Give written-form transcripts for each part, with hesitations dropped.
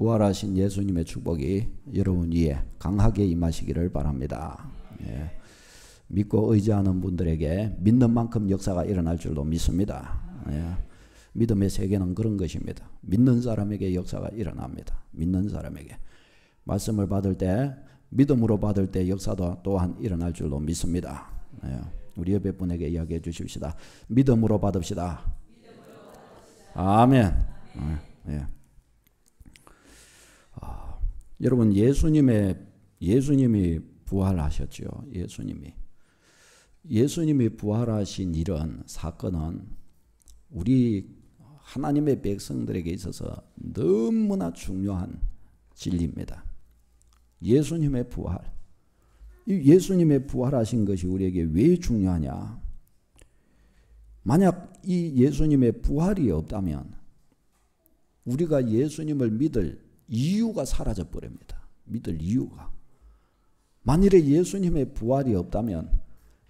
부활하신 예수님의 축복이 여러분 위에 강하게 임하시기를 바랍니다. 예. 믿고 의지하는 분들에게 믿는 만큼 역사가 일어날 줄로 믿습니다. 예. 믿음의 세계는 그런 것입니다. 믿는 사람에게 역사가 일어납니다. 믿는 사람에게. 말씀을 받을 때 믿음으로 받을 때 역사도 또한 일어날 줄로 믿습니다. 예. 우리 옆에 분에게 이야기해 주십시다. 믿음으로 받읍시다. 아멘. 예. 여러분 예수님이 부활하셨죠. 예수님이 부활하신 일은 사건은 우리 하나님의 백성들에게 있어서 너무나 중요한 진리입니다. 예수님의 부활. 예수님의 부활하신 것이 우리에게 왜 중요하냐? 만약 이 예수님의 부활이 없다면 우리가 예수님을 믿을 이유가 사라져 버립니다. 믿을 이유가. 만일에 예수님의 부활이 없다면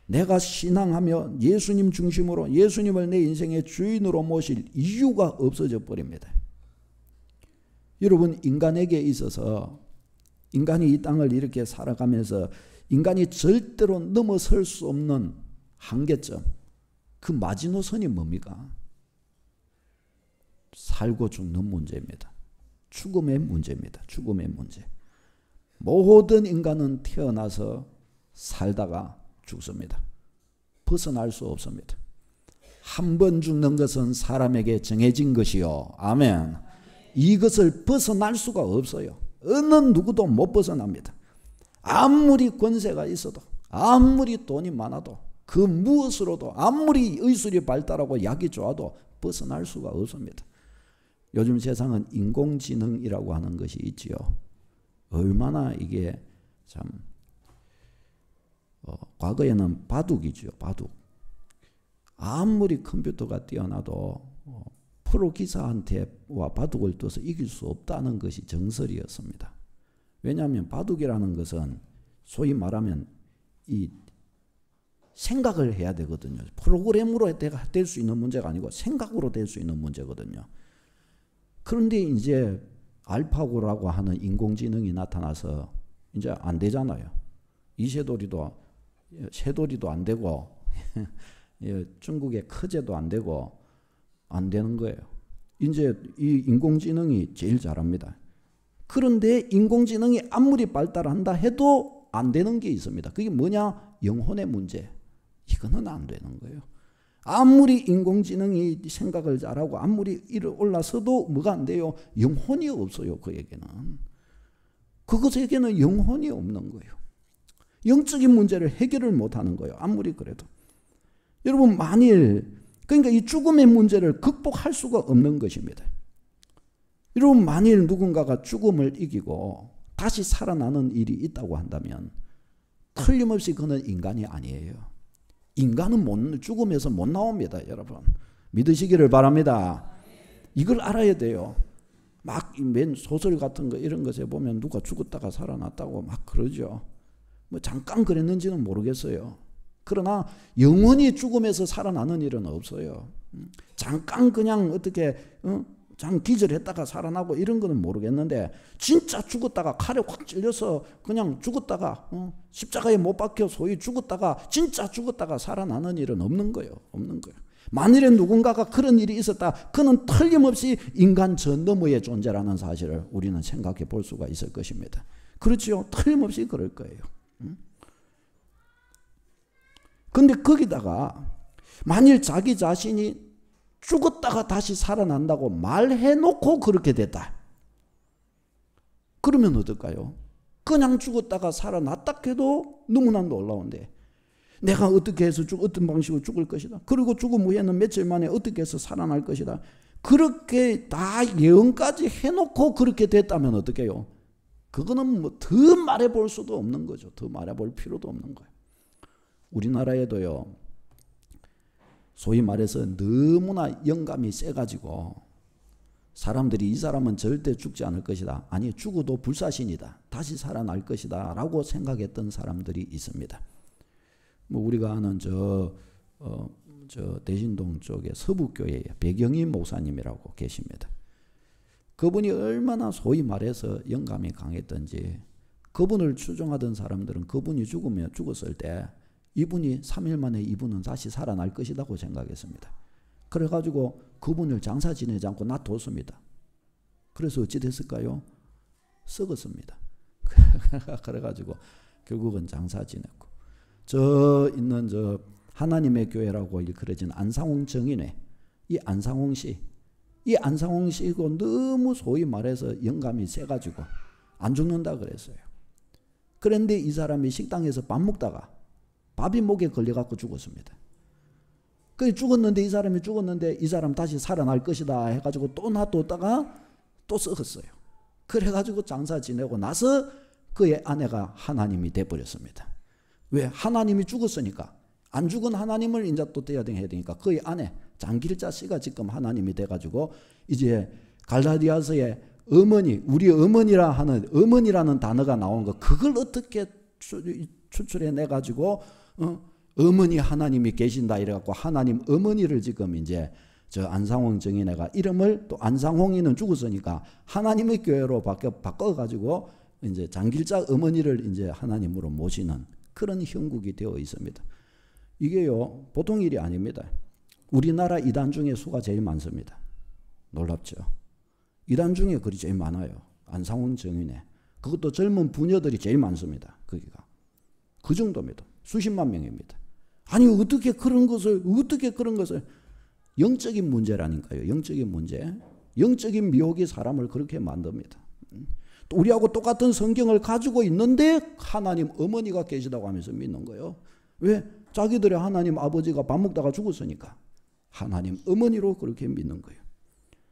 내가 신앙하며 예수님 중심으로 예수님을 내 인생의 주인으로 모실 이유가 없어져 버립니다. 여러분, 인간에게 있어서 인간이 이 땅을 이렇게 살아가면서 인간이 절대로 넘어설 수 없는 한계점, 그 마지노선이 뭡니까? 살고 죽는 문제입니다. 죽음의 문제입니다. 죽음의 문제. 모든 인간은 태어나서 살다가 죽습니다. 벗어날 수 없습니다. 한 번 죽는 것은 사람에게 정해진 것이요. 아멘. 이것을 벗어날 수가 없어요. 어느 누구도 못 벗어납니다. 아무리 권세가 있어도, 아무리 돈이 많아도, 그 무엇으로도, 아무리 의술이 발달하고 약이 좋아도 벗어날 수가 없습니다. 요즘 세상은 인공지능이라고 하는 것이 있지요. 얼마나 이게 참 과거에는 바둑이죠. 바둑. 아무리 컴퓨터가 뛰어나도 프로 기사한테와 바둑을 둬서 이길 수 없다는 것이 정설이었습니다. 왜냐하면 바둑이라는 것은 소위 말하면 이 생각을 해야 되거든요. 프로그램으로 될 수 있는 문제가 아니고 생각으로 될 수 있는 문제거든요. 그런데 이제 알파고라고 하는 인공지능이 나타나서 이제 안 되잖아요. 이세돌이도 쇠돌이도 안 되고 중국의 커제도 안 되고 안 되는 거예요. 이제 이 인공지능이 제일 잘합니다. 그런데 인공지능이 아무리 발달한다 해도 안 되는 게 있습니다. 그게 뭐냐? 영혼의 문제. 이거는 안 되는 거예요. 아무리 인공지능이 생각을 잘하고 아무리 올라서도 뭐가 안 돼요? 영혼이 없어요. 그에게는. 그것에게는 영혼이 없는 거예요. 영적인 문제를 해결을 못하는 거예요. 아무리 그래도. 여러분, 그러니까 이 죽음의 문제를 극복할 수가 없는 것입니다. 여러분, 만일 누군가가 죽음을 이기고 다시 살아나는 일이 있다고 한다면 틀림없이 그는 인간이 아니에요. 인간은 죽음에서 못 나옵니다. 여러분, 믿으시기를 바랍니다. 이걸 알아야 돼요. 막 맨 소설 같은 거 이런 것에 보면 누가 죽었다가 살아났다고 막 그러죠. 뭐 잠깐 그랬는지는 모르겠어요. 그러나 영원히 죽음에서 살아나는 일은 없어요. 잠깐 그냥 어떻게 잠 기절했다가 살아나고 이런 거는 모르겠는데 진짜 죽었다가 칼에 확 찔려서 그냥 죽었다가 십자가에 못 박혀 소위 죽었다가 진짜 죽었다가 살아나는 일은 없는 거예요. 없는 거예요. 만일에 누군가가 그런 일이 있었다, 그는 틀림없이 인간 저 너머의 존재라는 사실을 우리는 생각해 볼 수가 있을 것입니다. 그렇죠? 틀림없이 그럴 거예요. 근데 거기다가 만일 자기 자신이 죽었다가 다시 살아난다고 말해놓고 그렇게 됐다. 그러면 어떨까요? 그냥 죽었다가 살아났다 해도 너무나 놀라운데 내가 어떻게 해서 어떤 방식으로 죽을 것이다. 그리고 죽음 후에는 며칠 만에 어떻게 해서 살아날 것이다. 그렇게 다 예언까지 해놓고 그렇게 됐다면 어떻게 해요? 그거는 뭐 더 말해볼 수도 없는 거죠. 더 말해볼 필요도 없는 거예요. 우리나라에도요, 소위 말해서 너무나 영감이 세가지고 사람들이 이 사람은 절대 죽지 않을 것이다. 아니, 죽어도 불사신이다. 다시 살아날 것이다. 라고 생각했던 사람들이 있습니다. 뭐 우리가 아는 저 대신동 쪽에 서북교회에 백영희 목사님이라고 계십니다. 그분이 얼마나 소위 말해서 영감이 강했던지 그분을 추종하던 사람들은 그분이 죽었을 때 이분이 3일 만에 이분은 다시 살아날 것이라고 생각했습니다. 그래가지고 그분을 장사 지내지 않고 놔뒀습니다. 그래서 어찌 됐을까요? 썩었습니다. 그래가지고 결국은 장사 지냈고 저 하나님의 교회라고 일컬어진 안상홍 정인회 이 안상홍 씨고 너무 소위 말해서 영감이 세가지고 안 죽는다 그랬어요. 그런데 이 사람이 식당에서 밥 먹다가 밥이 목에 걸려갖고 죽었습니다. 이 사람이 죽었는데 이 사람 다시 살아날 것이다 해가지고 또 놔뒀다가 또 썩었어요. 그래가지고 장사 지내고 나서 그의 아내가 하나님이 돼버렸습니다. 왜? 하나님이 죽었으니까 안 죽은 하나님을 이제 또 해야 되니까 그의 아내 장길자 씨가 지금 하나님이 돼가지고 이제 갈라디아서의 어머니, 우리 어머니라 하는 어머니라는 단어가 나오는 거 그걸 어떻게 추출해 가지고 어머니 하나님이 계신다 이래갖고 하나님 어머니를 지금 이제 저 안상홍 정인애가 이름을 또 안상홍이는 죽었으니까 하나님의 교회로 바꿔가지고 이제 장길자 어머니를 이제 하나님으로 모시는 그런 형국이 되어 있습니다. 이게요 보통 일이 아닙니다. 우리나라 이단 중에 수가 제일 많습니다. 놀랍죠. 이단 중에 그리 제일 많아요. 안상홍 정인애. 그것도 젊은 부녀들이 제일 많습니다. 거기가. 그 정도입니다. 수십만 명입니다. 아니 어떻게 그런 것을 영적인 문제라니까요. 영적인 문제. 영적인 미혹이 사람을 그렇게 만듭니다. 또 우리하고 똑같은 성경을 가지고 있는데 하나님 어머니가 계시다고 하면서 믿는 거예요. 왜? 자기들의 하나님 아버지가 밥 먹다가 죽었으니까 하나님 어머니로 그렇게 믿는 거예요.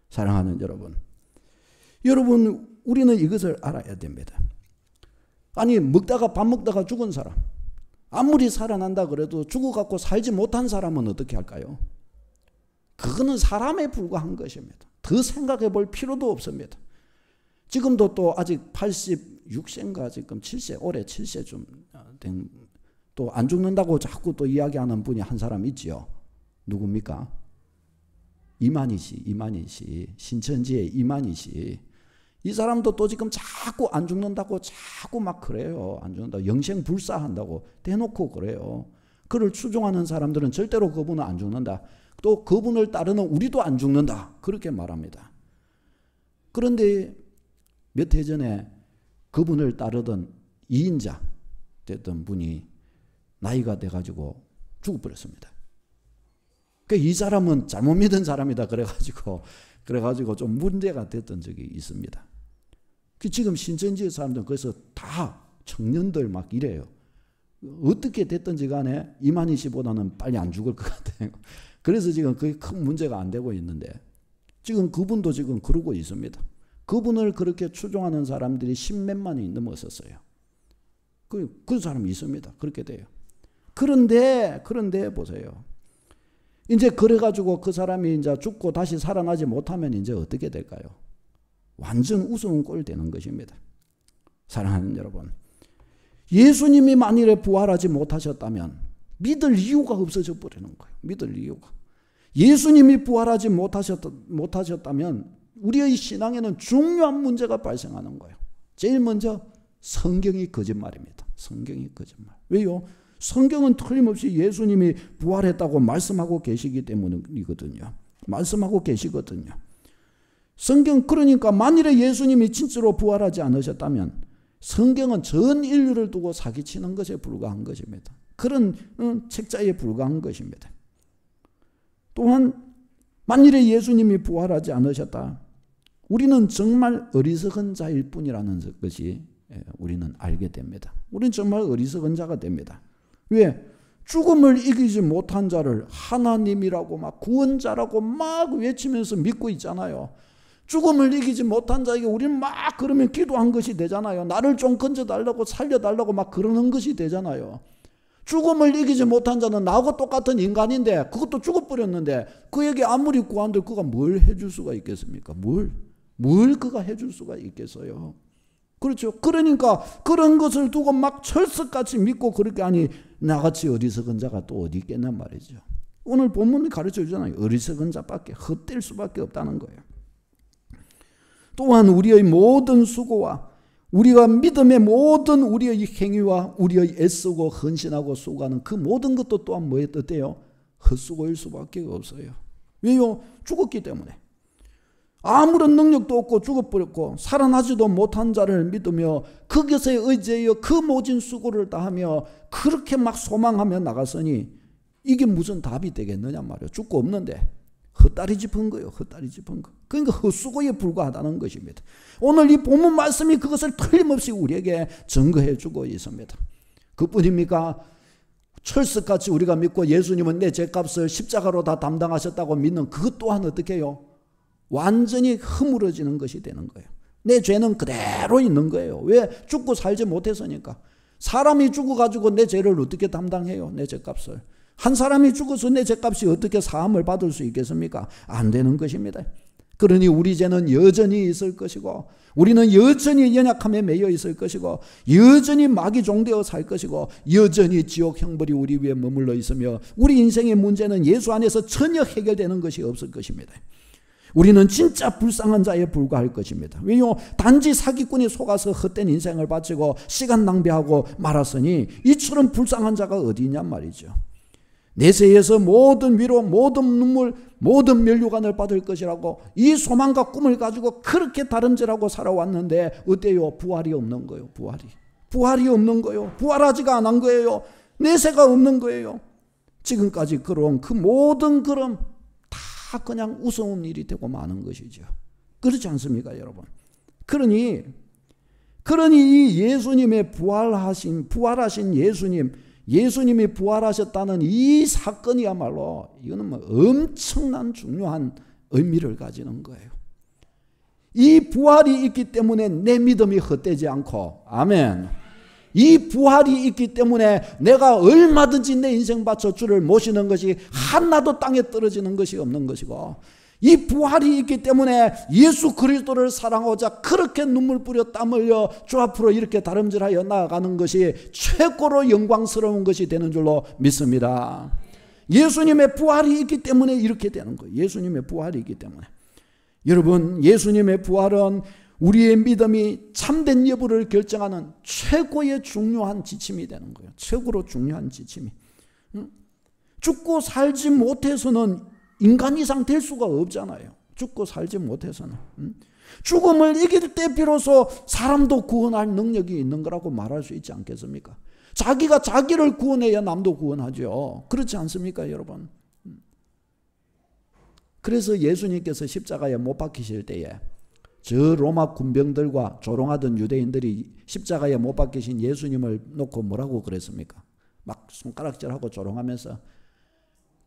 사랑하는 여러분 우리는 이것을 알아야 됩니다. 아니 밥 먹다가 죽은 사람 아무리 살아난다 그래도 죽어갖고 살지 못한 사람은 어떻게 할까요? 그거는 사람에 불과한 것입니다. 더 생각해 볼 필요도 없습니다. 지금도 또 아직 86세인가 지금 7세 올해 7세쯤 된 또 안 죽는다고 자꾸 또 이야기하는 분이 한 사람 있지요. 누굽니까? 이만희 씨 신천지의 이만희 씨. 이 사람도 또 지금 자꾸 안 죽는다고 자꾸 막 그래요. 안 죽는다. 영생불사한다고 대놓고 그래요. 그를 추종하는 사람들은 절대로 그분은 안 죽는다. 또 그분을 따르는 우리도 안 죽는다. 그렇게 말합니다. 그런데 몇 해 전에 그분을 따르던 2인자 됐던 분이 나이가 돼가지고 죽어버렸습니다. 이 사람은 잘못 믿은 사람이다 그래가지고 좀 문제가 됐던 적이 있습니다. 지금 신천지 사람들은 그래서 다 청년들 막 이래요. 어떻게 됐든지 간에 이만희 씨보다는 빨리 안 죽을 것 같아요. 그래서 지금 그게 큰 문제가 안 되고 있는데 지금 그분도 지금 그러고 있습니다. 그분을 그렇게 추종하는 사람들이 10몇만이 넘었었어요. 그 사람이 있습니다. 그렇게 돼요. 그런데 보세요. 이제 그래가지고 그 사람이 이제 죽고 다시 살아나지 못하면 이제 어떻게 될까요? 완전 우스운 꼴 되는 것입니다. 사랑하는 여러분, 예수님이 만일에 부활하지 못하셨다면 믿을 이유가 없어져 버리는 거예요. 믿을 이유가. 예수님이 부활하지 못하셨다면 우리의 신앙에는 중요한 문제가 발생하는 거예요. 제일 먼저 성경이 거짓말입니다. 성경이 거짓말. 왜요? 성경은 틀림없이 예수님이 부활했다고 말씀하고 계시기 때문이거든요. 말씀하고 계시거든요. 성경 그러니까 만일에 예수님이 진짜로 부활하지 않으셨다면 성경은 전 인류를 두고 사기치는 것에 불과한 것입니다. 그런 책자에 불과한 것입니다. 또한 만일에 예수님이 부활하지 않으셨다. 우리는 정말 어리석은 자일 뿐이라는 것이 우리는 알게 됩니다. 우리는 정말 어리석은 자가 됩니다. 왜? 죽음을 이기지 못한 자를 하나님이라고 막 구원자라고 막 외치면서 믿고 있잖아요. 죽음을 이기지 못한 자에게 우리는 막 그러면 기도한 것이 되잖아요. 나를 좀 건져달라고 살려달라고 막 그러는 것이 되잖아요. 죽음을 이기지 못한 자는 나하고 똑같은 인간인데 그것도 죽어버렸는데 그에게 아무리 구한들 그가 뭘 해줄 수가 있겠습니까? 뭘 그가 해줄 수가 있겠어요? 그렇죠. 그러니까 그런 것을 두고 막 철석같이 믿고 그렇게 하니 나같이 어리석은 자가 또 어디 있겠냔 말이죠. 오늘 본문이 가르쳐 주잖아요. 어리석은 자밖에 헛될 수밖에 없다는 거예요. 또한 우리의 모든 수고와 우리가 믿음의 모든 우리의 행위와 우리의 애쓰고 헌신하고 수고하는 그 모든 것도 또한 뭐였대요? 헛수고일 수밖에 없어요. 왜요? 죽었기 때문에. 아무런 능력도 없고 죽어버렸고 살아나지도 못한 자를 믿으며 그것에 의지하여 그 모진 수고를 다하며 그렇게 막 소망하며 나갔으니 이게 무슨 답이 되겠느냐 말이에요. 죽고 없는데 헛다리 짚은 거예요. 헛다리 짚은 거. 그러니까 헛수고에 불과하다는 것입니다. 오늘 이 본문 말씀이 그것을 틀림없이 우리에게 증거해 주고 있습니다. 그뿐입니까? 철석같이 우리가 믿고 예수님은 내 죄값을 십자가로 다 담당하셨다고 믿는 그것 또한 어떻게 해요? 완전히 허물어지는 것이 되는 거예요. 내 죄는 그대로 있는 거예요. 왜? 죽고 살지 못해서니까. 사람이 죽어가지고 내 죄를 어떻게 담당해요? 내 죄값을. 한 사람이 죽어서 내 죄값이 어떻게 사함을 받을 수 있겠습니까? 안 되는 것입니다. 그러니 우리 죄는 여전히 있을 것이고 우리는 여전히 연약함에 매여 있을 것이고 여전히 마귀 종되어 살 것이고 여전히 지옥 형벌이 우리 위에 머물러 있으며 우리 인생의 문제는 예수 안에서 전혀 해결되는 것이 없을 것입니다. 우리는 진짜 불쌍한 자에 불과할 것입니다. 왜요? 단지 사기꾼이 속아서 헛된 인생을 바치고 시간 낭비하고 말았으니 이처럼 불쌍한 자가 어디 있냔 말이죠. 내세에서 모든 위로 모든 눈물 모든 면류관을 받을 것이라고 이 소망과 꿈을 가지고 그렇게 다름질하고 살아왔는데 어때요? 부활이 없는 거예요. 부활이 없는 거예요. 부활하지가 않은 거예요. 내세가 없는 거예요. 지금까지 걸어온 그 모든 걸음 다 그냥 우스운 일이 되고 마는 것이죠. 그렇지 않습니까, 여러분? 그러니 이 예수님의 부활하신 예수님이 부활하셨다는 이 사건이야말로 이거는 뭐 엄청난 중요한 의미를 가지는 거예요. 이 부활이 있기 때문에 내 믿음이 헛되지 않고, 아멘. 이 부활이 있기 때문에 내가 얼마든지 내 인생 바쳐 주를 모시는 것이 하나도 땅에 떨어지는 것이 없는 것이고, 이 부활이 있기 때문에 예수 그리스도를 사랑하고자 그렇게 눈물 뿌려 땀 흘려 주 앞으로 이렇게 다름질하여 나아가는 것이 최고로 영광스러운 것이 되는 줄로 믿습니다. 예수님의 부활이 있기 때문에 이렇게 되는 거예요. 예수님의 부활이 있기 때문에. 여러분, 예수님의 부활은 우리의 믿음이 참된 여부를 결정하는 최고의 중요한 지침이 되는 거예요. 최고로 중요한 지침이. 죽고 살지 못해서는 인간 이상 될 수가 없잖아요. 죽고 살지 못해서는. 죽음을 이길 때 비로소 사람도 구원할 능력이 있는 거라고 말할 수 있지 않겠습니까? 자기가 자기를 구원해야 남도 구원하죠. 그렇지 않습니까, 여러분? 그래서 예수님께서 십자가에 못 박히실 때에 저 로마 군병들과 조롱하던 유대인들이 십자가에 못 박히신 예수님을 놓고 뭐라고 그랬습니까? 막 손가락질하고 조롱하면서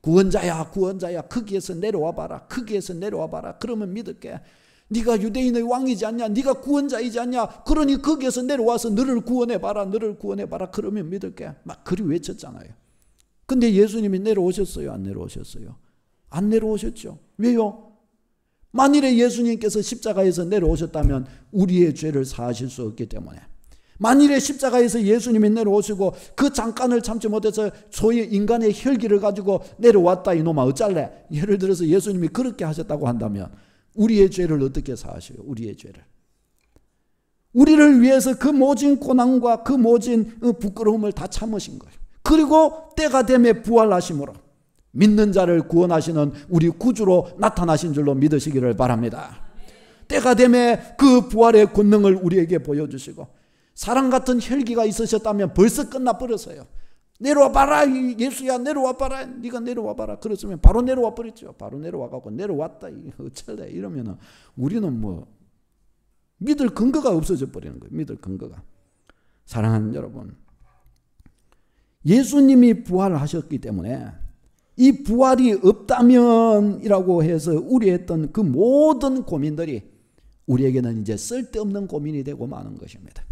구원자야 구원자야 거기에서 내려와 봐라 거기에서 내려와 봐라 그러면 믿을게. 네가 유대인의 왕이지 않냐, 네가 구원자이지 않냐, 그러니 거기에서 내려와서 너를 구원해 봐라 너를 구원해 봐라 그러면 믿을게. 막 그리 외쳤잖아요. 근데 예수님이 내려오셨어요, 안 내려오셨어요? 안 내려오셨죠. 왜요? 만일에 예수님께서 십자가에서 내려오셨다면 우리의 죄를 사하실 수 없기 때문에, 만일에 십자가에서 예수님이 내려오시고 그 잠깐을 참지 못해서 소위 인간의 혈기를 가지고 내려왔다 이놈아 어쩔래? 예를 들어서 예수님이 그렇게 하셨다고 한다면 우리의 죄를 어떻게 사하셔요? 우리의 죄를. 우리를 위해서 그 모진 고난과 그 모진 부끄러움을 다 참으신 거예요. 그리고 때가 되매 부활하심으로 믿는 자를 구원하시는 우리 구주로 나타나신 줄로 믿으시기를 바랍니다. 때가 되매 그 부활의 권능을 우리에게 보여주시고, 사랑 같은 혈기가 있으셨다면 벌써 끝나버렸어요. 내려와 봐라 예수야 내려와 봐라 네가 내려와 봐라 그랬으면 바로 내려와 버렸죠. 바로 내려와갖고 내려왔다 어쩔래 이러면은 우리는 뭐 믿을 근거가 없어져 버리는 거예요. 믿을 근거가. 사랑하는 여러분, 예수님이 부활하셨기 때문에 이 부활이 없다면이라고 해서 우려했던 그 모든 고민들이 우리에게는 이제 쓸데없는 고민이 되고 마는 것입니다.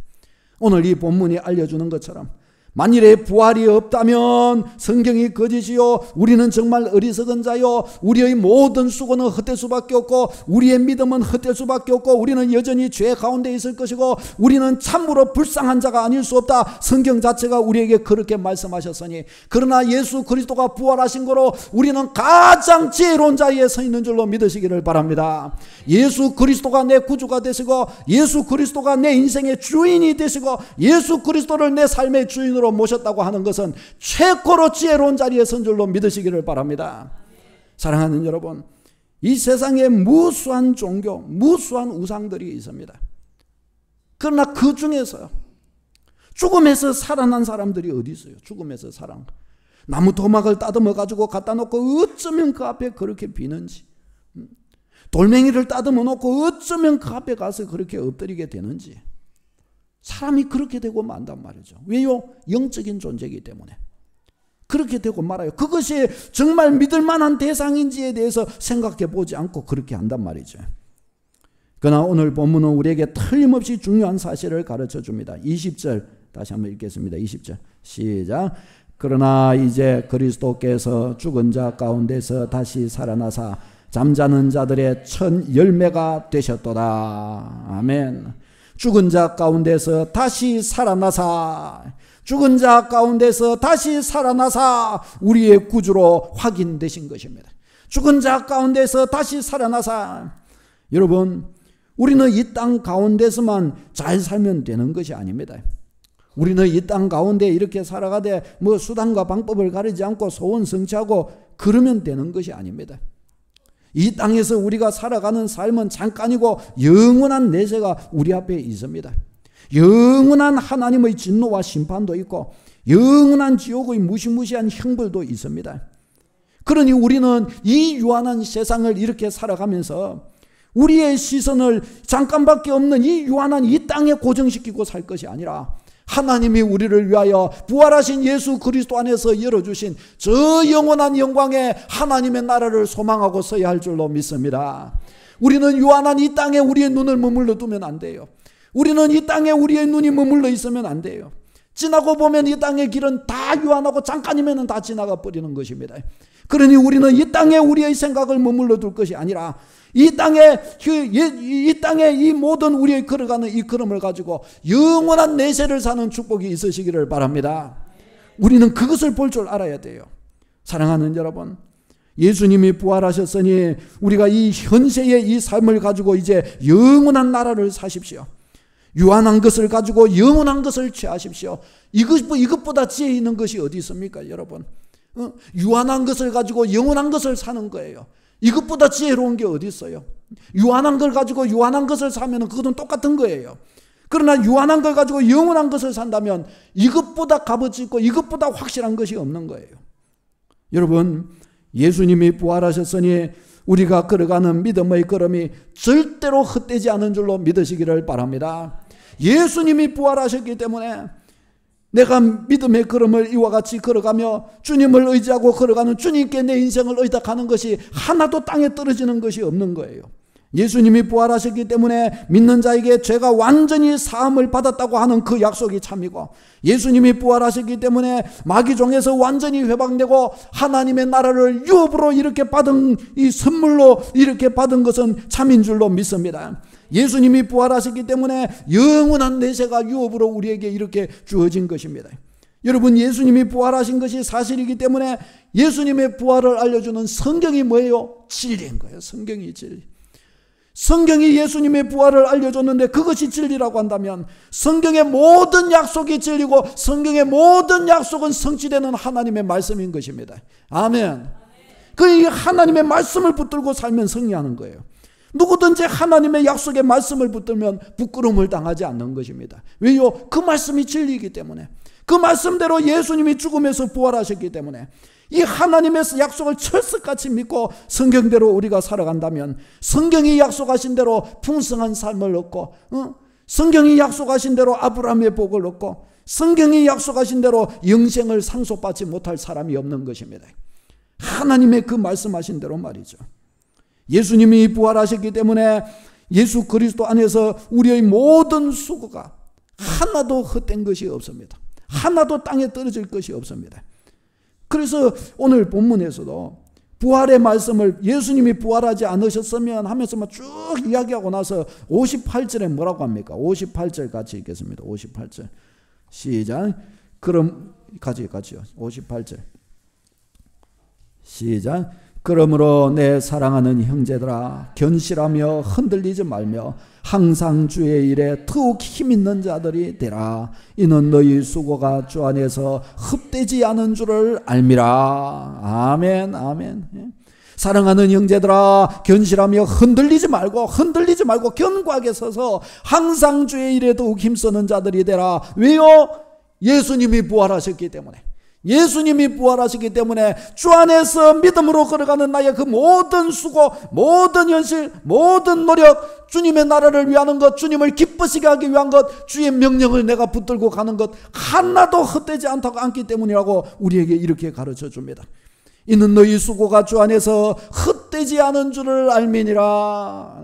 오늘 이 본문이 알려주는 것처럼 만일에 부활이 없다면 성경이 거짓이요 우리는 정말 어리석은 자요 우리의 모든 수고는 헛될 수밖에 없고 우리의 믿음은 헛될 수밖에 없고 우리는 여전히 죄 가운데 있을 것이고 우리는 참으로 불쌍한 자가 아닐 수 없다. 성경 자체가 우리에게 그렇게 말씀하셨으니 그러나 예수 그리스도가 부활하신 거로 우리는 가장 지혜로운 자리에 서 있는 줄로 믿으시기를 바랍니다. 예수 그리스도가 내 구주가 되시고 예수 그리스도가 내 인생의 주인이 되시고 예수 그리스도를 내 삶의 주인으로 모셨다고 하는 것은 최고로 지혜로운 자리에 선 줄로 믿으시기를 바랍니다. 사랑하는 여러분, 이 세상에 무수한 종교, 무수한 우상들이 있습니다. 그러나 그 중에서요, 죽음에서 살아난 사람들이 어디 있어요? 죽음에서 살아난 나무 토막을 따듬어 가지고 갖다 놓고 어쩌면 그 앞에 그렇게 비는지, 돌멩이를 따듬어 놓고 어쩌면 그 앞에 가서 그렇게 엎드리게 되는지, 사람이 그렇게 되고 만단 말이죠. 왜요? 영적인 존재이기 때문에 그렇게 되고 말아요. 그것이 정말 믿을 만한 대상인지에 대해서 생각해 보지 않고 그렇게 한단 말이죠. 그러나 오늘 본문은 우리에게 틀림없이 중요한 사실을 가르쳐 줍니다. 20절 다시 한번 읽겠습니다. 20절 시작. 그러나 이제 그리스도께서 죽은 자 가운데서 다시 살아나사 잠자는 자들의 첫 열매가 되셨도다. 아멘. 죽은 자 가운데서 다시 살아나사, 죽은 자 가운데서 다시 살아나사 우리의 구주로 확인되신 것입니다. 죽은 자 가운데서 다시 살아나사. 여러분, 우리는 이 땅 가운데서만 잘 살면 되는 것이 아닙니다. 우리는 이 땅 가운데 이렇게 살아가되 뭐 수단과 방법을 가리지 않고 소원 성취하고 그러면 되는 것이 아닙니다. 이 땅에서 우리가 살아가는 삶은 잠깐이고 영원한 내세가 우리 앞에 있습니다. 영원한 하나님의 진노와 심판도 있고 영원한 지옥의 무시무시한 형벌도 있습니다. 그러니 우리는 이 유한한 세상을 이렇게 살아가면서 우리의 시선을 잠깐밖에 없는 이 유한한 이 땅에 고정시키고 살 것이 아니라 하나님이 우리를 위하여 부활하신 예수 그리스도 안에서 열어주신 저 영원한 영광의 하나님의 나라를 소망하고 서야 할 줄로 믿습니다. 우리는 유한한 이 땅에 우리의 눈을 머물러 두면 안 돼요. 우리는 이 땅에 우리의 눈이 머물러 있으면 안 돼요. 지나고 보면 이 땅의 길은 다 유한하고 잠깐이면 다 지나가 버리는 것입니다. 그러니 우리는 이 땅에 우리의 생각을 머물러 둘 것이 아니라 이 땅에 이 모든 우리의 걸어가는 이 걸음을 가지고 영원한 내세를 사는 축복이 있으시기를 바랍니다. 우리는 그것을 볼 줄 알아야 돼요. 사랑하는 여러분, 예수님이 부활하셨으니 우리가 이 현세의 이 삶을 가지고 이제 영원한 나라를 사십시오. 유한한 것을 가지고 영원한 것을 취하십시오. 이것보다 지혜 있는 것이 어디 있습니까, 여러분? 유한한 것을 가지고 영원한 것을 사는 거예요. 이것보다 지혜로운 게 어디 있어요? 유한한 걸 가지고 유한한 것을 사면 그것은 똑같은 거예요. 그러나 유한한 걸 가지고 영원한 것을 산다면 이것보다 값어치 있고 이것보다 확실한 것이 없는 거예요. 여러분, 예수님이 부활하셨으니 우리가 걸어가는 믿음의 걸음이 절대로 헛되지 않은 줄로 믿으시기를 바랍니다. 예수님이 부활하셨기 때문에 내가 믿음의 걸음을 이와 같이 걸어가며 주님을 의지하고 걸어가는 주님께 내 인생을 의탁하는 것이 하나도 땅에 떨어지는 것이 없는 거예요. 예수님이 부활하셨기 때문에 믿는 자에게 죄가 완전히 사함을 받았다고 하는 그 약속이 참이고, 예수님이 부활하셨기 때문에 마귀종에서 완전히 회방되고 하나님의 나라를 유업으로 이렇게 받은, 이 선물로 이렇게 받은 것은 참인 줄로 믿습니다. 예수님이 부활하셨기 때문에 영원한 내세가 유업으로 우리에게 이렇게 주어진 것입니다. 여러분, 예수님이 부활하신 것이 사실이기 때문에 예수님의 부활을 알려주는 성경이 뭐예요? 진리인 거예요. 성경이 진리. 성경이 예수님의 부활을 알려줬는데 그것이 진리라고 한다면 성경의 모든 약속이 진리고 성경의 모든 약속은 성취되는 하나님의 말씀인 것입니다. 아멘. 그 하나님의 말씀을 붙들고 살면 승리하는 거예요. 누구든지 하나님의 약속의 말씀을 붙들면 부끄러움을 당하지 않는 것입니다. 왜요? 그 말씀이 진리이기 때문에, 그 말씀대로 예수님이 죽음에서 부활하셨기 때문에 이 하나님의 약속을 철석같이 믿고 성경대로 우리가 살아간다면 성경이 약속하신 대로 풍성한 삶을 얻고, 성경이 약속하신 대로 아브라함의 복을 얻고, 성경이 약속하신 대로 영생을 상속받지 못할 사람이 없는 것입니다. 하나님의 그 말씀하신 대로 말이죠. 예수님이 부활하셨기 때문에 예수 그리스도 안에서 우리의 모든 수고가 하나도 헛된 것이 없습니다. 하나도 땅에 떨어질 것이 없습니다. 그래서 오늘 본문에서도 부활의 말씀을 예수님이 부활하지 않으셨으면 하면서 막 쭉 이야기하고 나서 58절에 뭐라고 합니까? 58절 같이 읽겠습니다. 58절 시작. 그럼 같이요. 58절 시작. 그러므로 내 사랑하는 형제들아 견실하며 흔들리지 말며 항상 주의 일에 더욱 힘있는 자들이 되라. 이는 너희 수고가 주 안에서 헛되지 않은 줄을 알미라. 아멘 아멘. 사랑하는 형제들아 견실하며 흔들리지 말고 견고하게 서서 항상 주의 일에 더욱 힘쓰는 자들이 되라. 왜요? 예수님이 부활하셨기 때문에. 예수님이 부활하시기 때문에 주 안에서 믿음으로 걸어가는 나의 그 모든 수고, 모든 현실, 모든 노력, 주님의 나라를 위하는 것, 주님을 기쁘시게 하기 위한 것, 주의 명령을 내가 붙들고 가는 것 하나도 헛되지 않기 때문이라고 우리에게 이렇게 가르쳐 줍니다. 이는 너희 수고가 주 안에서 헛되지 않은 줄을 알미니라.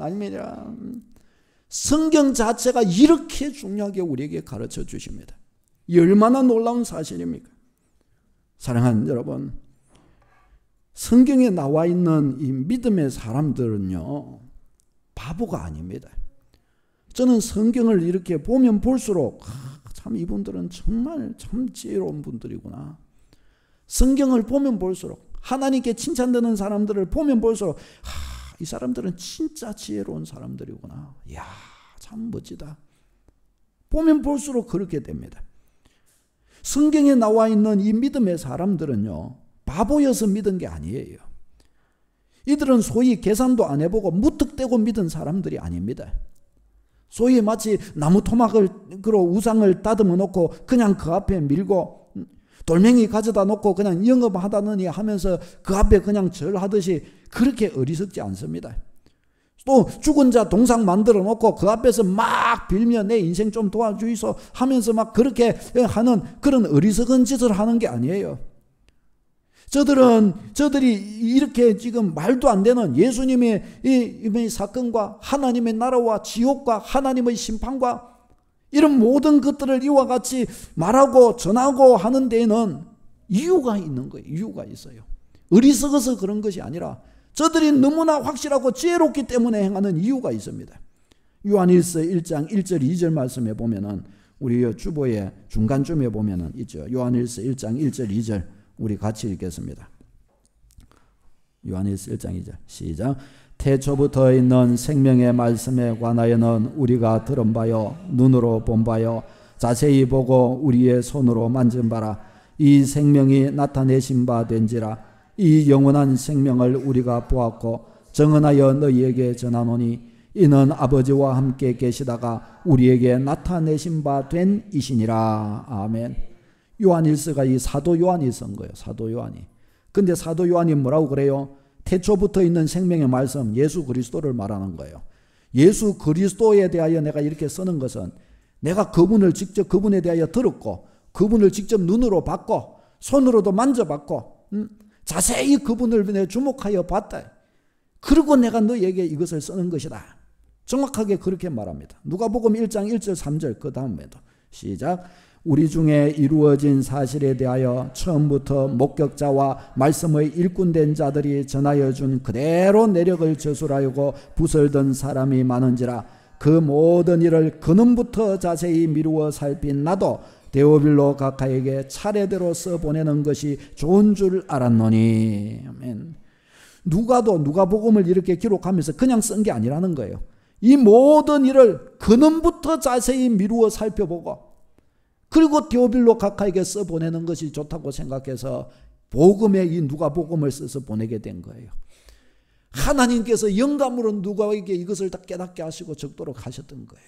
성경 자체가 이렇게 중요하게 우리에게 가르쳐 주십니다. 이 얼마나 놀라운 사실입니까? 사랑하는 여러분, 성경에 나와 있는 이 믿음의 사람들은요 바보가 아닙니다. 저는 성경을 이렇게 보면 볼수록 참 이분들은 정말 참 지혜로운 분들이구나. 성경을 보면 볼수록 하나님께 칭찬되는 사람들을 보면 볼수록 이 사람들은 진짜 지혜로운 사람들이구나. 이야 참 멋지다. 보면 볼수록 그렇게 됩니다. 성경에 나와 있는 이 믿음의 사람들은요 바보여서 믿은 게 아니에요. 이들은 소위 계산도 안 해보고 무턱대고 믿은 사람들이 아닙니다. 소위 마치 나무 토막으로 우상을 다듬어 놓고 그냥 그 앞에 밀고 돌멩이 가져다 놓고 그냥 영업하다느니 하면서 그 앞에 그냥 절하듯이 그렇게 어리석지 않습니다. 또 죽은 자 동상 만들어 놓고 그 앞에서 막 빌며 내 인생 좀 도와주이소 하면서 막 그렇게 하는 그런 어리석은 짓을 하는 게 아니에요. 저들이 이렇게 지금 말도 안 되는 예수님의 이 사건과 하나님의 나라와 지옥과 하나님의 심판과 이런 모든 것들을 이와 같이 말하고 전하고 하는 데에는 이유가 있는 거예요. 이유가 있어요. 어리석어서 그런 것이 아니라 저들이 너무나 확실하고 지혜롭기 때문에 행하는 이유가 있습니다. 요한일서 1장 1절 2절 말씀에 보면은 우리 주보의 중간쯤에 보면은 있죠. 요한일서 1장 1절 2절 우리 같이 읽겠습니다. 요한일서 1장 2절 시작. 태초부터 있는 생명의 말씀에 관하여는 우리가 들은 바요 눈으로 본 바요 자세히 보고 우리의 손으로 만진 바라. 이 생명이 나타내신 바 된지라. 이 영원한 생명을 우리가 보았고 정언하여 너희에게 전하노니 이는 아버지와 함께 계시다가 우리에게 나타내신 바 된 이시니라. 아멘. 요한일서가 이 사도 요한이 쓴 거예요. 사도 요한이. 근데 사도 요한이 뭐라고 그래요? 태초부터 있는 생명의 말씀 예수 그리스도를 말하는 거예요. 예수 그리스도에 대하여 내가 이렇게 쓰는 것은 내가 그분을 직접 그분에 대하여 들었고 그분을 직접 눈으로 봤고 손으로도 만져봤고 자세히 그분을 주목하여 봤다. 그리고 내가 너에게 이것을 쓰는 것이다. 정확하게 그렇게 말합니다. 누가복음 1장 1절 3절 그 다음에도 시작. 우리 중에 이루어진 사실에 대하여 처음부터 목격자와 말씀의 일꾼된 자들이 전하여 준 그대로 내력을 저술하고 부설던 사람이 많은지라. 그 모든 일을 근원부터 자세히 미루어 살핀 나도 데오빌로 각하에게 차례대로 써보내는 것이 좋은 줄 알았노니. 아멘. 누가복음을 이렇게 기록하면서 그냥 쓴 게 아니라는 거예요. 이 모든 일을 근원부터 자세히 미루어 살펴보고 그리고 데오빌로 각하에게 써보내는 것이 좋다고 생각해서 복음에 이 누가복음을 써서 보내게 된 거예요. 하나님께서 영감으로 누가에게 이것을 다 깨닫게 하시고 적도록 하셨던 거예요.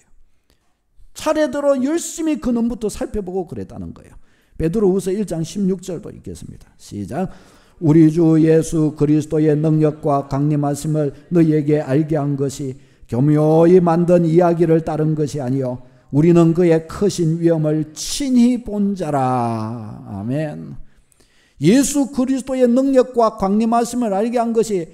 차례대로 열심히 근원부터 살펴보고 그랬다는 거예요. 베드로후서 1장 16절도 읽겠습니다. 시작. 우리 주 예수 그리스도의 능력과 강림하심을 너희에게 알게 한 것이 교묘히 만든 이야기를 따른 것이 아니요 우리는 그의 크신 위엄을 친히 본 자라. 아멘. 예수 그리스도의 능력과 강림하심을 알게 한 것이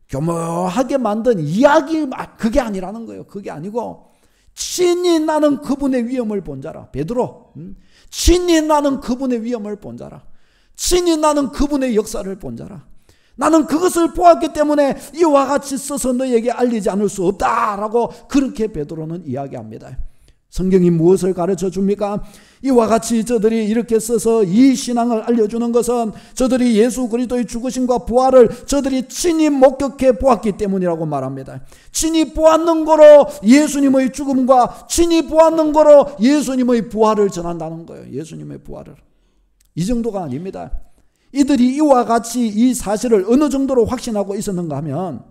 교묘하게 만든 이야기 그게 아니라는 거예요. 그게 아니고 친히 나는 그분의 위엄을 본 자라. 베드로, 친히 나는 그분의 위엄을 본 자라. 친히 나는 그분의 역사를 본 자라. 나는 그것을 보았기 때문에 이와 같이 써서 너에게 알리지 않을 수 없다라고 그렇게 베드로는 이야기합니다. 성경이 무엇을 가르쳐 줍니까? 이와 같이 저들이 이렇게 써서 이 신앙을 알려주는 것은 저들이 예수 그리스도의 죽으심과 부활을 저들이 친히 목격해 보았기 때문이라고 말합니다. 친히 보았는 거로 예수님의 죽음과 친히 보았는 거로 예수님의 부활을 전한다는 거예요. 예수님의 부활을. 이 정도가 아닙니다. 이들이 이와 같이 이 사실을 어느 정도로 확신하고 있었는가 하면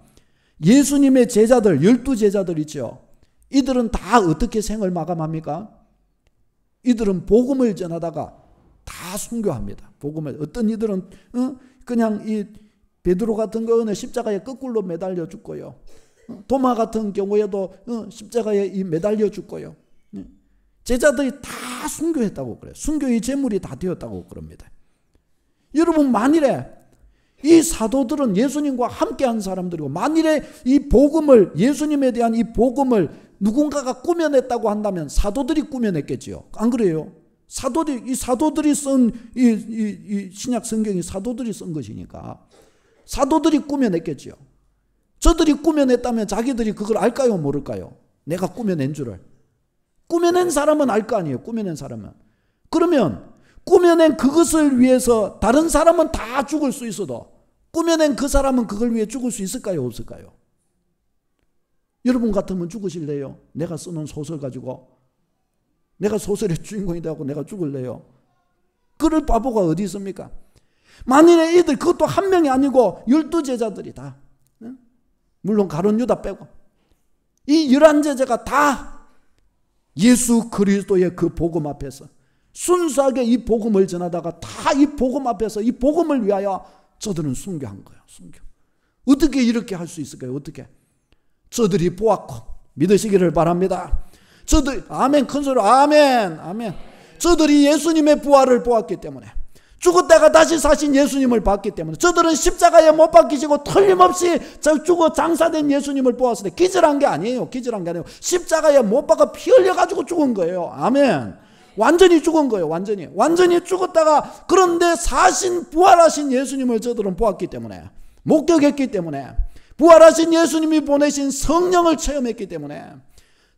예수님의 제자들, 12제자들 있죠. 이들은 다 어떻게 생을 마감합니까? 이들은 복음을 전하다가 다 순교합니다. 복음을. 어떤 이들은 그냥 이 베드로 같은 경우는 십자가에 거꾸로 매달려 죽고요. 도마 같은 경우에도 십자가에 매달려 죽고요. 제자들이 다 순교했다고 그래요. 순교의 제물이 다 되었다고 그럽니다. 여러분, 만일에 이 사도들은 예수님과 함께한 사람들이고 만일에 이 복음을, 예수님에 대한 이 복음을 누군가가 꾸며냈다고 한다면 사도들이 꾸며냈겠지요. 안 그래요? 사도들이 쓴 이 신약 성경이 사도들이 쓴 것이니까 사도들이 꾸며냈겠지요. 저들이 꾸며냈다면 자기들이 그걸 알까요, 모를까요? 내가 꾸며낸 줄을. 꾸며낸 사람은 알 거 아니에요. 꾸며낸 사람은. 그러면 꾸며낸 그것을 위해서 다른 사람은 다 죽을 수 있어도 꾸며낸 그 사람은 그걸 위해 죽을 수 있을까요, 없을까요? 여러분 같으면 죽으실래요? 내가 쓰는 소설 가지고 내가 소설의 주인공이 되고 내가 죽을래요? 그럴 바보가 어디 있습니까? 만일에 이들, 그것도 한 명이 아니고 12제자들이다. 물론 가룟 유다 빼고 이 11제자가 다 예수 그리스도의 그 복음 앞에서 순수하게 이 복음을 전하다가 다 이 복음 앞에서 이 복음을 위하여 저들은 순교한 거예요. 순교. 어떻게 이렇게 할 수 있을까요? 어떻게? 저들이 보았고 믿으시기를 바랍니다. 저들, 아멘, 큰 소리로 아멘, 아멘. 저들이 예수님의 부활을 보았기 때문에, 죽었다가 다시 사신 예수님을 봤기 때문에, 저들은 십자가에 못 박히시고 틀림없이 죽어 장사된 예수님을 보았을 때 기절한 게 아니에요. 기절한 게 아니에요. 십자가에 못 박아 피 흘려가지고 죽은 거예요. 아멘. 완전히 죽은 거예요. 완전히 죽었다가 그런데 사신 부활하신 예수님을 저들은 보았기 때문에, 목격했기 때문에, 부활하신 예수님이 보내신 성령을 체험했기 때문에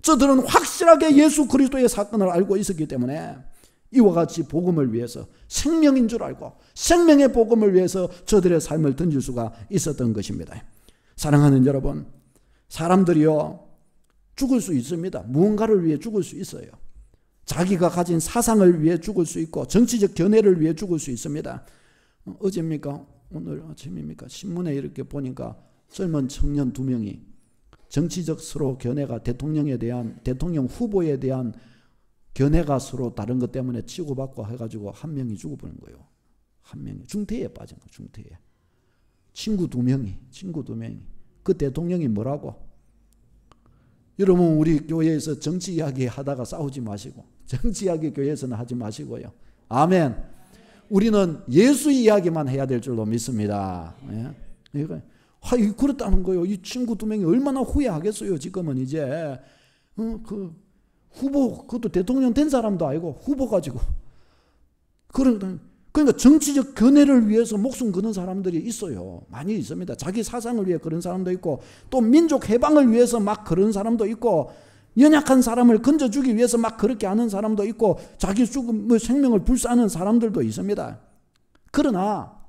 저들은 확실하게 예수 그리스도의 사건을 알고 있었기 때문에 이와 같이 복음을 위해서, 생명인 줄 알고 생명의 복음을 위해서 저들의 삶을 던질 수가 있었던 것입니다. 사랑하는 여러분, 사람들이요 죽을 수 있습니다. 무언가를 위해 죽을 수 있어요. 자기가 가진 사상을 위해 죽을 수 있고 정치적 견해를 위해 죽을 수 있습니다. 어제입니까? 오늘 아침입니까? 신문에 이렇게 보니까 젊은 청년 2명이 정치적 서로 견해가 대통령 후보에 대한 견해가 서로 다른 것 때문에 치고받고 해가지고 한 명이 죽어버린 거예요. 한 명이 중태에 빠진 거예요. 중태에. 친구 2명이 그 대통령이 뭐라고? 여러분, 우리 교회에서 정치 이야기 하다가 싸우지 마시고, 정치 이야기 교회에서는 하지 마시고요. 아멘. 우리는 예수 이야기만 해야 될 줄로 믿습니다. 예? 그렇다는 거예요. 이 친구 2명이 얼마나 후회하겠어요. 지금은 이제 그 후보, 그것도 대통령 된 사람도 아니고 후보 가지고 그러니까 정치적 견해를 위해서 목숨 거는 사람들이 있어요. 많이 있습니다. 자기 사상을 위해 그런 사람도 있고, 또 민족 해방을 위해서 막 그런 사람도 있고, 연약한 사람을 건져주기 위해서 막 그렇게 하는 사람도 있고, 자기 생명을 불사하는 사람들도 있습니다. 그러나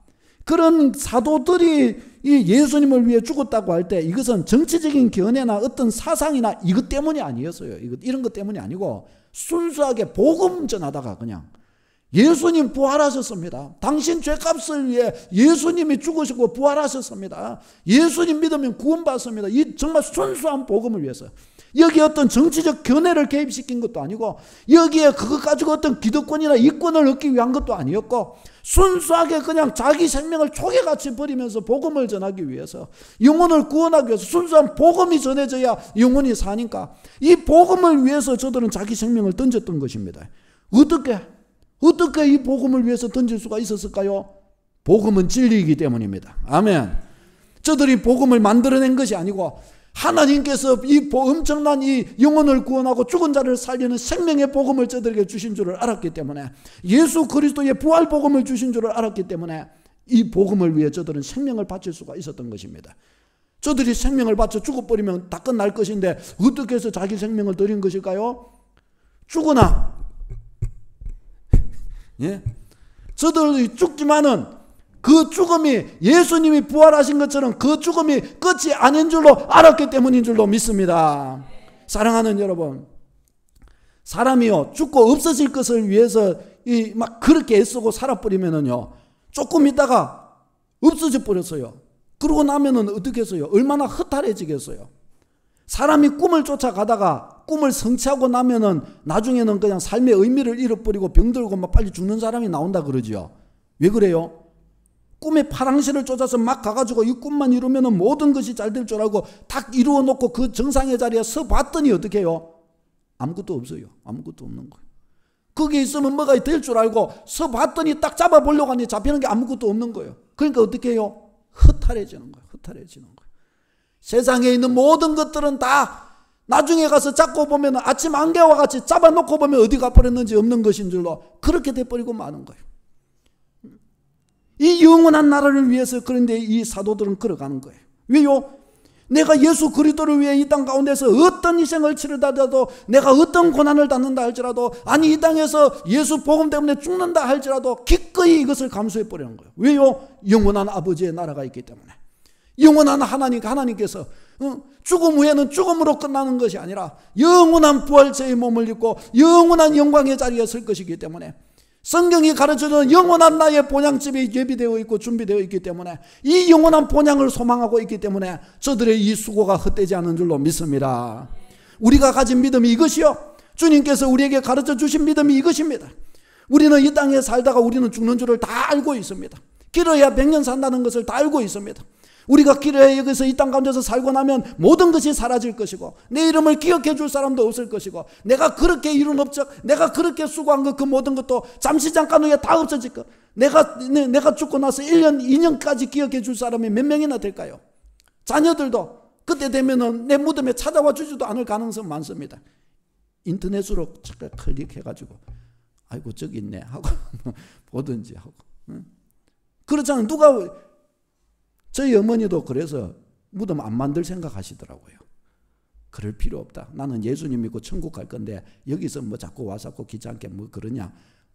그런 사도들이 이 예수님을 위해 죽었다고 할 때 이것은 정치적인 견해나 어떤 사상이나 이것 때문이 아니었어요. 이런 것 때문이 아니고 순수하게 복음 전하다가 그냥 예수님 부활하셨습니다. 당신 죄값을 위해 예수님이 죽으시고 부활하셨습니다. 예수님 믿으면 구원받습니다. 이 정말 순수한 복음을 위해서. 여기에 어떤 정치적 견해를 개입시킨 것도 아니고, 여기에 그것 가지고 어떤 기득권이나 이권을 얻기 위한 것도 아니었고, 순수하게 그냥 자기 생명을 초계같이 버리면서 복음을 전하기 위해서, 영혼을 구원하기 위해서 순수한 복음이 전해져야 영혼이 사니까 이 복음을 위해서 저들은 자기 생명을 던졌던 것입니다. 어떻게 이 복음을 위해서 던질 수가 있었을까요? 복음은 진리이기 때문입니다. 아멘. 저들이 복음을 만들어낸 것이 아니고 하나님께서 이 엄청난 이 영혼을 구원하고 죽은 자를 살리는 생명의 복음을 저들에게 주신 줄을 알았기 때문에, 예수 그리스도의 부활 복음을 주신 줄을 알았기 때문에 이 복음을 위해 저들은 생명을 바칠 수가 있었던 것입니다. 저들이 생명을 바쳐 죽어버리면 다 끝날 것인데 어떻게 해서 자기 생명을 드린 것일까요? 죽으나 예? 저들이 죽지만은 그 죽음이 예수님이 부활하신 것처럼 그 죽음이 끝이 아닌 줄로 알았기 때문인 줄로 믿습니다. 사랑하는 여러분, 사람이요 죽고 없어질 것을 위해서 막 그렇게 애쓰고 살아버리면은요 조금 있다가 없어져 버렸어요. 그러고 나면은 어떻게 했어요? 얼마나 허탈해지겠어요. 사람이 꿈을 쫓아가다가 꿈을 성취하고 나면은 나중에는 그냥 삶의 의미를 잃어버리고 병들고 막 빨리 죽는 사람이 나온다 그러지요. 왜 그래요? 꿈의 파랑새를 쫓아서 막 가가지고 이 꿈만 이루면은 모든 것이 잘 될 줄 알고 딱 이루어 놓고 그 정상의 자리에 서 봤더니 어떻게 해요? 아무것도 없어요. 아무것도 없는 거예요. 거기에 있으면 뭐가 될 줄 알고 서 봤더니 딱 잡아보려고 하니 잡히는 게 아무것도 없는 거예요. 그러니까 어떻게 해요? 허탈해지는 거예요. 허탈해지는 거예요. 세상에 있는 모든 것들은 다 나중에 가서 잡고 보면 아침 안개와 같이 잡아놓고 보면 어디 가버렸는지 없는 것인 줄로 그렇게 돼버리고 마는 거예요. 이 영원한 나라를 위해서 그런데 이 사도들은 걸어가는 거예요. 왜요? 내가 예수 그리스도를 위해 이 땅 가운데서 어떤 희생을 치르더라도, 내가 어떤 고난을 받는다 할지라도, 아니 이 땅에서 예수 복음 때문에 죽는다 할지라도 기꺼이 이것을 감수해 버리는 거예요. 왜요? 영원한 아버지의 나라가 있기 때문에. 영원한 하나님께서 죽음 후에는 죽음으로 끝나는 것이 아니라 영원한 부활체의 몸을 입고 영원한 영광의 자리에 설 것이기 때문에, 성경이 가르쳐주는 영원한 나의 본향집이 예비되어 있고 준비되어 있기 때문에, 이 영원한 본향을 소망하고 있기 때문에 저들의 이 수고가 헛되지 않은 줄로 믿습니다. 우리가 가진 믿음이 이것이요, 주님께서 우리에게 가르쳐 주신 믿음이 이것입니다. 우리는 이 땅에 살다가 우리는 죽는 줄을 다 알고 있습니다. 길어야 100년 산다는 것을 다 알고 있습니다. 우리가 길어야 여기서 이 땅 가운데서 살고 나면 모든 것이 사라질 것이고, 내 이름을 기억해 줄 사람도 없을 것이고, 내가 그렇게 이룬 업적, 내가 그렇게 수고한 것, 그 모든 것도 잠시 잠깐 후에 다 없어질 것. 내가 죽고 나서 1년, 2년까지 기억해 줄 사람이 몇 명이나 될까요? 자녀들도 그때 되면은 내 무덤에 찾아와 주지도 않을 가능성 많습니다. 인터넷으로 잠깐 클릭해가지고 아이고 저기 있네 하고 보든지 하고. 그렇잖아요. 저희 어머니도 그래서 무덤 안 만들 생각하시더라고요. 그럴 필요 없다. 나는 예수님 믿고 천국 갈 건데 여기서 뭐 자꾸 와서 귀찮게 뭐 그러냐.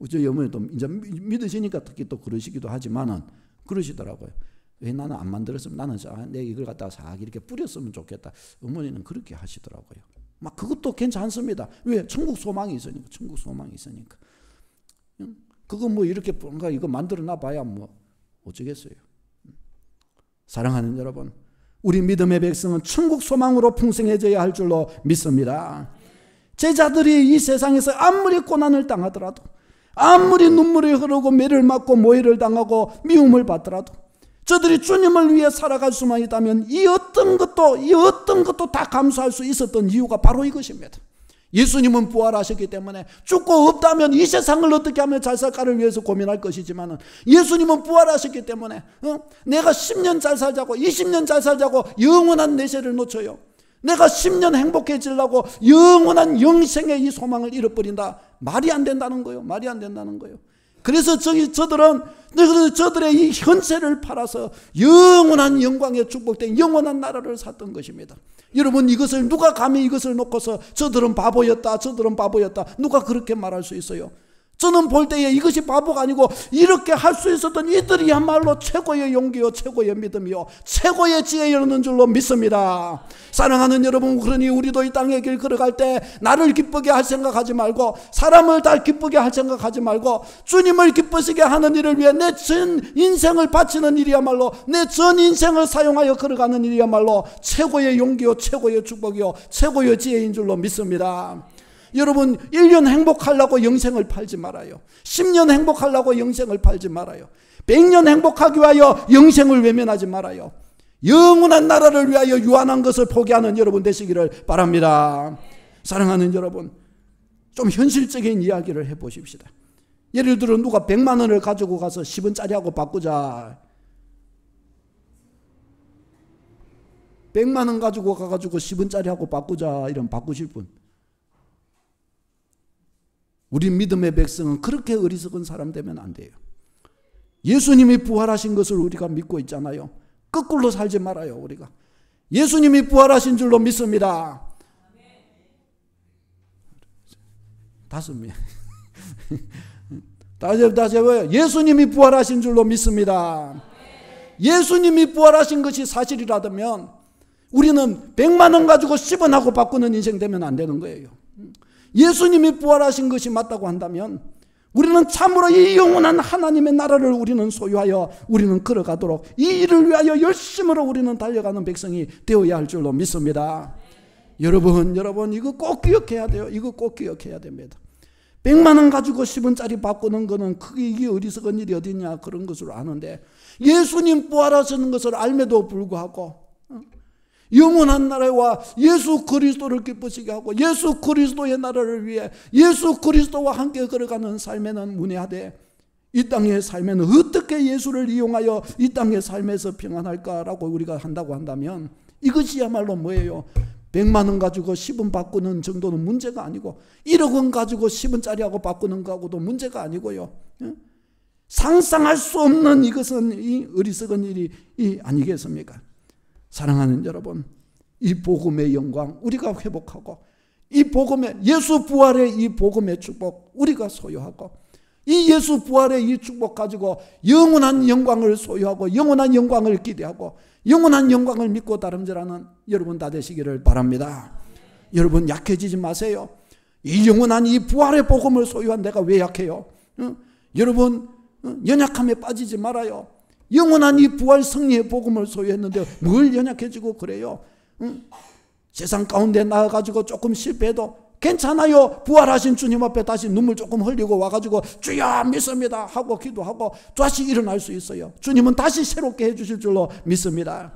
저희 어머니도 이제 믿으시니까 특히 또 그러시기도 하지만은 그러시더라고요. 왜 나는 안 만들었으면, 나는 내 이걸 갖다가 싹 이렇게 뿌렸으면 좋겠다. 어머니는 그렇게 하시더라고요. 막 그것도 괜찮습니다. 왜? 천국 소망이 있으니까. 천국 소망이 있으니까. 그거 뭐 이렇게 뭔가 이거 만들어 놔봐야 뭐 어쩌겠어요. 사랑하는 여러분, 우리 믿음의 백성은 천국 소망으로 풍성해져야 할 줄로 믿습니다. 제자들이 이 세상에서 아무리 고난을 당하더라도, 아무리 눈물이 흐르고 매를 맞고 모해를 당하고 미움을 받더라도, 저들이 주님을 위해 살아갈 수만 있다면 이 어떤 것도 다 감수할 수 있었던 이유가 바로 이것입니다. 예수님은 부활하셨기 때문에 죽고 없다면 이 세상을 어떻게 하면 잘 살까를 위해서 고민할 것이지만, 예수님은 부활하셨기 때문에 내가 10년 잘 살자고 20년 잘 살자고 영원한 내세를 놓쳐요. 내가 10년 행복해지려고 영원한 영생의 이 소망을 잃어버린다. 말이 안 된다는 거예요. 말이 안 된다는 거예요. 그래서 저들의 이 현세를 팔아서 영원한 영광에 축복된 영원한 나라를 샀던 것입니다. 여러분, 이것을 누가 감히 이것을 놓고서 저들은 바보였다, 저들은 바보였다, 누가 그렇게 말할 수 있어요? 저는 볼 때에 이것이 바보가 아니고 이렇게 할 수 있었던 이들이야말로 최고의 용기요, 최고의 믿음이요, 최고의 지혜였는 줄로 믿습니다. 사랑하는 여러분, 그러니 우리도 이 땅의 길 걸어갈 때 나를 기쁘게 할 생각하지 말고, 사람을 다 기쁘게 할 생각하지 말고, 주님을 기쁘시게 하는 일을 위해 내 전 인생을 바치는 일이야말로, 내 전 인생을 사용하여 걸어가는 일이야말로 최고의 용기요, 최고의 축복이요, 최고의 지혜인 줄로 믿습니다. 여러분, 1년 행복하려고 영생을 팔지 말아요. 10년 행복하려고 영생을 팔지 말아요. 100년 행복하기 위하여 영생을 외면하지 말아요. 영원한 나라를 위하여 유한한 것을 포기하는 여러분 되시기를 바랍니다. 사랑하는 여러분, 좀 현실적인 이야기를 해보십시다. 예를 들어 누가 100만 원을 가지고 가서 10원짜리하고 바꾸자. 100만 원 가지고 가가지고 10원짜리 하고 바꾸자 이러면 바꾸실 분? 우리 믿음의 백성은 그렇게 어리석은 사람 되면 안 돼요. 예수님이 부활하신 것을 우리가 믿고 있잖아요. 거꾸로 살지 말아요. 우리가 예수님이 부활하신 줄로 믿습니다. 5명 다시 해봐요. 예수님이 부활하신 줄로 믿습니다. 예수님이 부활하신 것이 사실이라면 우리는 100만 원 가지고 10원 하고 바꾸는 인생 되면 안 되는 거예요. 예수님이 부활하신 것이 맞다고 한다면 우리는 참으로 이 영원한 하나님의 나라를 우리는 소유하여 우리는 걸어가도록 이 일을 위하여 열심으로 우리는 달려가는 백성이 되어야 할 줄로 믿습니다. 여러분 이거 꼭 기억해야 돼요. 이거 꼭 기억해야 됩니다. 100만 원 가지고 10원짜리 바꾸는 거는 그게 이게 어리석은 일이 어디냐 그런 것으로 아는데 예수님 부활하시는 것을 알매도 불구하고 영원한 나라와 예수 그리스도를 기쁘시게 하고 예수 그리스도의 나라를 위해 예수 그리스도와 함께 걸어가는 삶에는 문의하되 이 땅의 삶에는 어떻게 예수를 이용하여 이 땅의 삶에서 평안할까라고 우리가 한다고 한다면 이것이야말로 뭐예요? 100만 원 가지고 10원 바꾸는 정도는 문제가 아니고 1억 원 가지고 10원짜리하고 바꾸는 거하고도 문제가 아니고요. 상상할 수 없는 이것은 이 어리석은 일이 아니겠습니까? 사랑하는 여러분, 이 복음의 영광 우리가 회복하고 이 복음의 예수 부활의 이 복음의 축복 우리가 소유하고 이 예수 부활의 이 축복 가지고 영원한 영광을 소유하고 영원한 영광을 기대하고 영원한 영광을 믿고 다름질하는 여러분 다 되시기를 바랍니다. 여러분 약해지지 마세요. 이 영원한 이 부활의 복음을 소유한 내가 왜 약해요? 여러분 연약함에 빠지지 말아요. 영원한 이 부활 승리의 복음을 소유했는데 뭘 연약해지고 그래요? 세상 가운데 나와가지고 조금 실패해도 괜찮아요. 부활하신 주님 앞에 다시 눈물 조금 흘리고 와가지고 주여 믿습니다 하고 기도하고 다시 일어날 수 있어요. 주님은 다시 새롭게 해주실 줄로 믿습니다.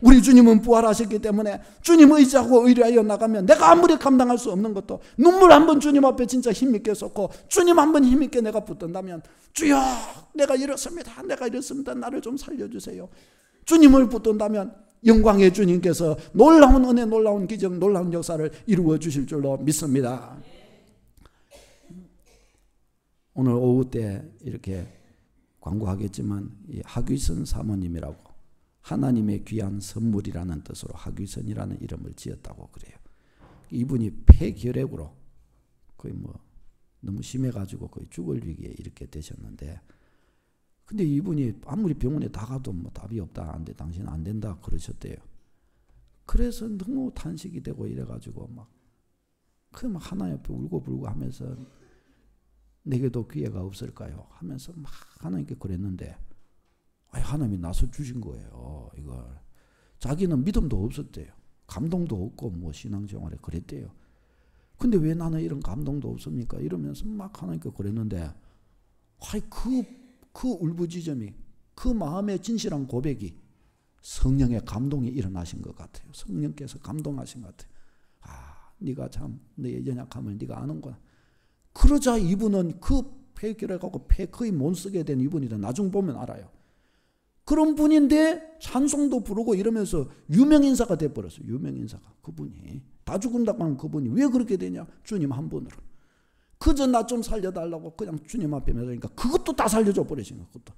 우리 주님은 부활하셨기 때문에 주님 의지하고 의뢰하여 나가면 내가 아무리 감당할 수 없는 것도 눈물 한번 주님 앞에 진짜 힘있게 쏟고 주님 한번 힘있게 내가 붙든다면 주여 내가 이렇습니다. 내가 이렇습니다. 나를 좀 살려주세요. 주님을 붙든다면 영광의 주님께서 놀라운 은혜, 놀라운 기적, 놀라운 역사를 이루어 주실 줄로 믿습니다. 오늘 오후 때 이렇게 광고하겠지만 이 하규선 사모님이라고 하나님의 귀한 선물이라는 뜻으로 하규선이라는 이름을 지었다고 그래요. 이분이 폐결핵으로 거의 뭐 너무 심해가지고 거의 죽을 위기에 이렇게 되셨는데 근데 이분이 아무리 병원에 다 가도 뭐 답이 없다. 안 돼. 당신은 안 된다. 그러셨대요. 그래서 너무 탄식이 되고 이래가지고 막 하나님 앞에 울고불고 하면서 내게도 기회가 없을까요? 하면서 막 하나님께 그랬는데 하나님이 나서 주신 거예요. 이걸 자기는 믿음도 없었대요. 감동도 없고 뭐 신앙생활에 그랬대요. 근데 왜 나는 이런 감동도 없습니까? 이러면서 막 하나님께 그랬는데 그 울부짖음이 그 마음의 진실한 고백이 성령의 감동이 일어나신 것 같아요. 성령께서 감동하신 것 같아요. 네가 참 너의 연약함을 네가 아는구나. 그러자 이분은 그 폐결핵하고 폐 거의 못 쓰게 된 이분이다. 나중 보면 알아요. 그런 분인데 찬송도 부르고 이러면서 유명인사가 돼버렸어요. 유명인사가. 그분이 다 죽은다고 하면 그분이 왜 그렇게 되냐? 주님 한 분으로. 그저 나 좀 살려달라고 그냥 주님 앞에 매달리니까 그것도 다 살려줘 버리신 거예요. 그것도.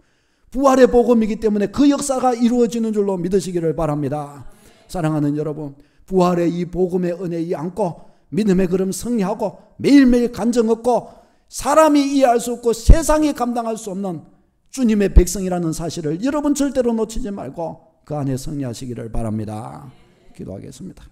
부활의 복음이기 때문에 그 역사가 이루어지는 줄로 믿으시기를 바랍니다. 사랑하는 여러분, 부활의 이 복음의 은혜 안고 믿음의 걸음 승리하고 매일매일 간증 얻고 사람이 이해할 수 없고 세상이 감당할 수 없는 주님의 백성이라는 사실을 여러분 절대로 놓치지 말고 그 안에 승리하시기를 바랍니다. 기도하겠습니다.